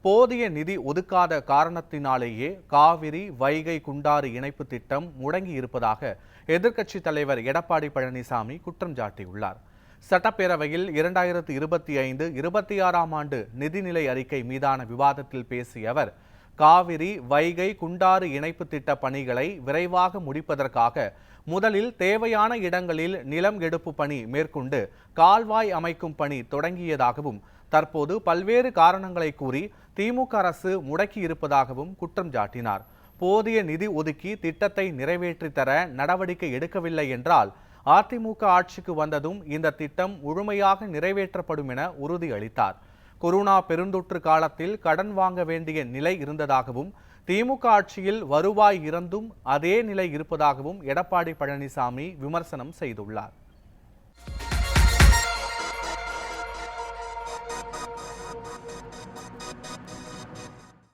போதிய நிதி ஒதுக்காத காரணத்தினாலேயே காவிரி வைகை குண்டாறு இணைப்பு திட்டம் முடங்கி இருப்பதாக எதிர்க்கட்சித் தலைவர் எடப்பாடி பழனிசாமி குற்றம் சாட்டியுள்ளார். சட்டப்பேரவையில் 2025-26ஆம் ஆண்டு நிதிநிலை அறிக்கை மீதான விவாதத்தில் பேசிய அவர், காவிரி வைகை குண்டாறு இணைப்பு திட்ட பணிகளை விரைவாக முடிப்பதற்காக முதலில் தேவையான இடங்களில் நிலம் எடுப்பு பணி மேற்கொண்டு கால்வாய் அமைக்கும் பணி தொடங்கியதாகவும், தற்போது பல்வேறு காரணங்களை கூறி திமுக அரசு முடக்கி இருப்பதாகவும் குற்றம் சாட்டினார். போதிய நிதி ஒதுக்கி திட்டத்தை நிறைவேற்றி தர நடவடிக்கை எடுக்கவில்லை என்றால் அதிமுக ஆட்சிக்கு வந்ததும் இந்த திட்டம் முழுமையாக நிறைவேற்றப்படும் என உறுதியளித்தார். கொரோனா பெருந்தொற்று காலத்தில் கடன் வாங்க வேண்டிய நிலை இருந்ததாகவும், திமுக ஆட்சியில் வருவாய் இருந்தும் அதே நிலை இருப்பதாகவும் எடப்பாடி பழனிசாமி விமர்சனம் செய்துள்ளார்.